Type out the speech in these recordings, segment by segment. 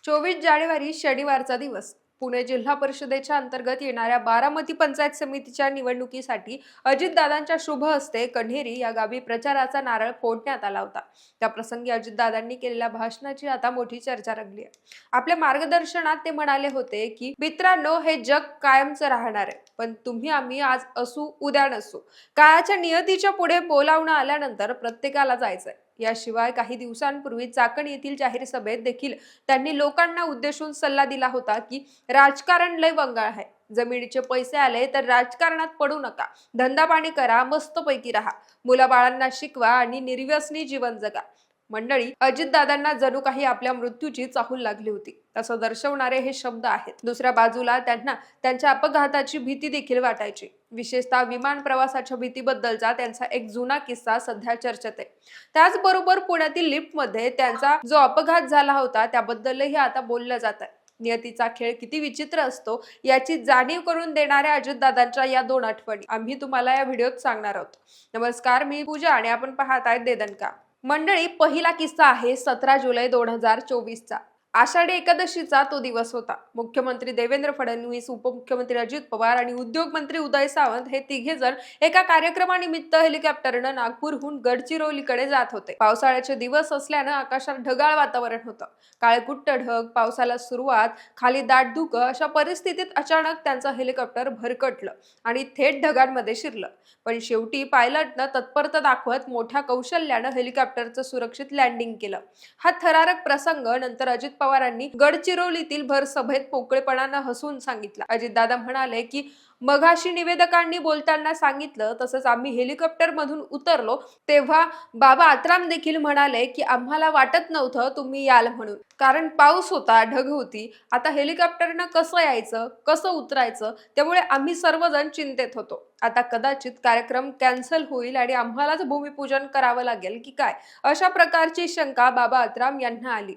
24 जानेवारी शनिवारचा दिवस पुणे जिल्हा परिषदेच्या अंतर्गत येणाऱ्या बारामती पंचायत समितीच्या निवडणुकीसाठी अजितदादांच्या शुभ हस्ते कन्हेरी या गावी प्रचाराचा नारळ फोडण्यात आला होता। त्या प्रसंगी अजितदादांनी केलेल्या भाषणाची आता मोठी चर्चा रंगली आहे। आपल्या मार्गदर्शनात ते म्हणाले होते की मित्रांनो, हे जग कायमचं राहणार आहे, पण तुम्ही आम्ही आज असू उद्या नसू। काळाच्या नियतीच्या पुढे बोलावणं आल्यानंतर प्रत्येकाला जायचंय। याशिवाय काही दिवसांपूर्वी चाकण येथील जाहीर सभेत देखील त्यांनी लोकांना उद्देशून सल्ला दिला होता की राजकारण लय वंगाळ आहे, जमिनीचे पैसे आले तर राजकारणात पडू नका, धंदा पाणी करा, मस्तपैकी राहा, मुलाबाळांना शिकवा आणि निर्व्यसनी जीवन जगा। मंडळी, अजितदादांना जणू काही आपल्या मृत्यूची चाहूल लागली होती असं दर्शवणारे हे शब्द आहेत। दुसऱ्या बाजूला त्यांना त्यांच्या अपघाताची भीती देखील वाटायची। विशेषतः विमान प्रवासाच्या भीतीबद्दलचा त्यांचा एक जुना किस्सा सध्या चर्चेत आहे। त्याचबरोबर पुण्यातील लिफ्टमध्ये त्यांचा जो अपघात झाला होता त्याबद्दलही आता बोललं जात आहे। नियतीचा खेळ किती विचित्र असतो याची जाणीव करून देणाऱ्या अजितदादांच्या या दोन आठवणी आम्ही तुम्हाला या व्हिडिओत सांगणार आहोत। नमस्कार, मी पूजा आणि आपण पाहत आहात दे दणका। मंडळी, पहिला किस्सा आहे 17 जुलै 2024 चा। आषाढी एकादशीचा तो दिवस होता। मुख्यमंत्री देवेंद्र फडणवीस, उपमुख्यमंत्री अजित पवार आणि उद्योग मंत्री उदय सामंत हे तिघे जण एका कार्यक्रमानिमित्त हेलिकॉप्टरनं नागपूरहून गडचिरोलीकडे जात होते। पावसाळ्याचे दिवस असल्यानं आकाशात ढगाळ वातावरण होतं। काळेकुट्ट ढग, पावसाला सुरुवात, खाली दाट धुकं अशा परिस्थितीत अचानक त्यांचं हेलिकॉप्टर भरकटलं आणि थेट ढगांमध्ये शिरलं। पण शेवटी पायलटनं तत्परता दाखवत मोठ्या कौशल्यानं हेलिकॉप्टरचं सुरक्षित लँडिंग केलं। हा थरारक प्रसंग नंतर अजित पवारांनी गडचिरोलीतील भर सभेत मोकळेपणानं हसून सांगितला। अजितदादा म्हणाले की मगाशी निवेदकांनी बोलताना सांगितलं तसंच आम्ही हेलिकॉप्टर मधून उतरलो तेव्हा बाबा आत्राम देखील म्हणाले की आम्हाला वाटत नव्हतं तुम्ही याल म्हणून, कारण पाऊस होता, ढग होती। आता हेलिकॉप्टरनं कसं यायचं, कसं उतरायचं, त्यामुळे आम्ही सर्वजण चिंतेत होतो। आता कदाचित कार्यक्रम कॅन्सल होईल आणि आम्हालाच भूमिपूजन करावं लागेल की काय, अशा प्रकारची शंका बाबा आत्राम यांना आली।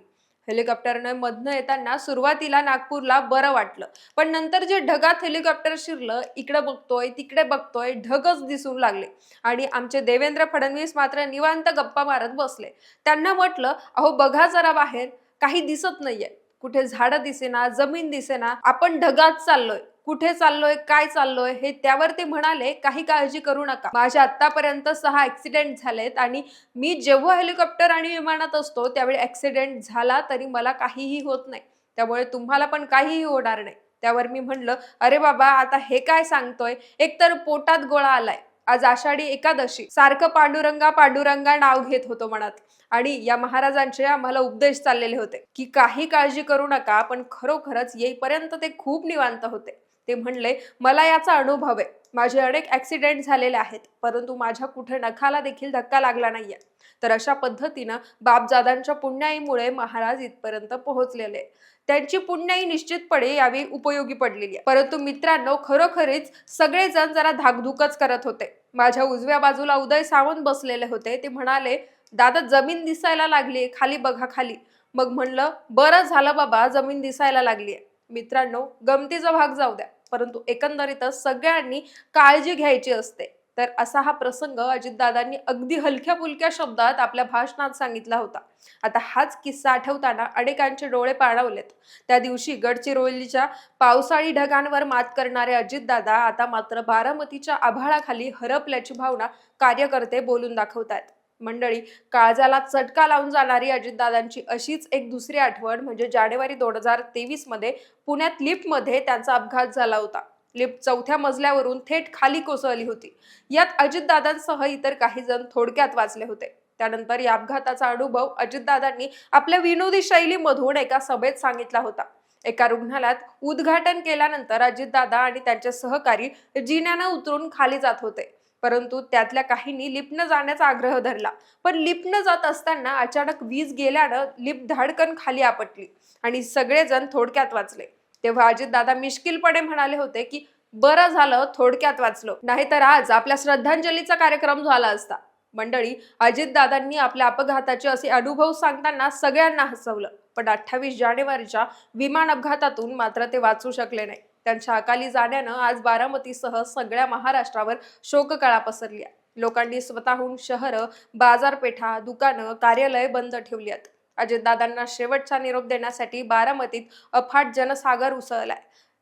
हेलिकॉप्टरने मधनं येताना सुरुवातीला नागपूरला बरं वाटलं, पण नंतर जे ढगात हेलिकॉप्टर शिरलं, इकडे बघतोय तिकडे बघतोय, ढगच दिसू लागले आणि आमचे देवेंद्र फडणवीस मात्र निवांत गप्पा मारत बसले। त्यांना म्हटलं, अहो बघा जरा बाहेर, काही दिसत नाहीये, कुठे झाडं दिसेना, जमीन दिसेना, आपण ढगात चाललोय, कुठे चाललोय, काय चाललोय हे। त्यावर ते म्हणाले, काही काळजी करू नका, माझ्या आतापर्यंत 6 ऍक्सिडेंट झालेत आणि मी जेव्हा हेलिकॉप्टर आणि विमानात असतो त्यावेळी ऍक्सिडेंट झाला तरी मला काहीही होत नाही, त्यामुळे तुम्हाला पण काहीही होणार नाही। त्यावर मी म्हणलं, अरे बाबा, आता हे काय सांगतोय, एकतर पोटात गोळा आलाय, आज आषाढी एकादशी, सारखं पांडुरंगा पांडुरंगा नाव घेत होतो मनात, आणि या महाराजांचे आम्हाला उपदेश चाललेले होते की काही काळजी करू नका, पण खरोखरच येईपर्यंत ते खूप निवांत होते। ते म्हणले, मला याचा अनुभव आहे, माझे अनेक ऍक्सिडेंट झालेले आहेत, परंतु माझ्या कुठे नखाला देखील धक्का लागला नाहीये। तर अशा पद्धतीनं बापजादांच्या पुण्याईमुळे महाराज इथपर्यंत पोहोचलेले। त्यांची पुण्याई निश्चितपणे यावेळी उपयोगी पडलेली आहे। परंतु मित्रांनो, खरोखरीच सगळेजण जरा धाकधुकच करत होते। माझ्या उजव्या बाजूला उदय सामंत बसलेले होते। ते म्हणाले, दादा जमीन दिसायला लागली, खाली बघा खाली। मग म्हणलं, बरं झालं बाबा, जमीन दिसायला लागली। मित्रांनो, गमतीचा भाग जाऊ द्या, परंतु एकंदरीतच सगळ्यांनी काळजी घ्यायची असते। तर असा हा प्रसंग अजितदादांनी अगदी हलक्या फुलक्या शब्दात आपल्या भाषणात सांगितला होता। आता हाच किस्सा आठवताना अनेकांचे डोळे पाणावलेत। त्या दिवशी गडचिरोलीच्या पावसाळी ढगांवर मात करणारे अजितदादा आता मात्र बारामतीच्या आभाळाखाली हरपल्याची भावना कार्यकर्ते बोलून दाखवतात। मंडळी, काळजाला चटका लावून जाणारी अजितदादांची अशीच एक दुसरी आठवण म्हणजे जानेवारी 2023 मध्ये पुण्यात लिफ्टमध्ये त्यांचा अपघात झाला होता। लिफ्ट 4थ्या मजल्यावरून थेट खाली कोसळली होती। यात अजितदादांसह इतर काही जण थोडक्यात वाचले होते। त्यानंतर या अपघाताचा अनुभव अजितदादांनी आपल्या विनोदी शैलीमधून एका सभेत सांगितला होता। एका रुग्णालयात उद्घाटन केल्यानंतर अजितदादा आणि त्यांचे सहकारी जिन्यानं उतरून खाली जात होते, परंतु त्यातल्या काहींनी लिफ्टनं जाण्याचा आग्रह धरला। पण लिफ्टनं जात असताना अचानक वीज गेल्यानं लिफ्ट धाडकन खाली आपटली आणि सगळेजण थोडक्यात वाचले। तेव्हा अजितदादा मिश्किलपणे म्हणाले होते की बरं झालं थोडक्यात वाचलो, नाहीतर आज आपल्या श्रद्धांजलीचा कार्यक्रम झाला असता। मंडळी, अजितदादांनी आपल्या अपघाताचे असे अनुभव सांगताना सगळ्यांना हसवलं, पण 28 जानेवारीच्या विमान अपघातातून मात्र ते वाचू शकले नाही। त्यांच्या अकाली जाण्यानं आज बारामतीसह सगळ्या महाराष्ट्रावर शोककळा पसरली आहे। लोकांनी स्वतःहून शहरं, बाजारपेठा, दुकानं, कार्यालय बंद ठेवली आहेत। अजितदादांना शेवटचा निरोप देण्यासाठी बारामतीत अफाट जनसागर उसळलाय.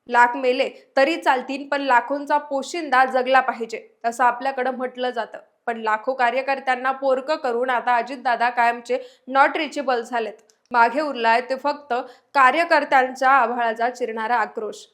लाख मेले तरी चालतील, पण लाखोंचा पोशिंदा जगला पाहिजे असं आपल्याकडे म्हटलं जातं. पण लाखो कार्यकर्त्यांना पोरकं करून आता अजितदादा कायमचे नॉट रिचेबल झालेत. मागे उरलाय ते फक्त कार्यकर्त्यांचा आभाळाचा चिरणारा आक्रोश.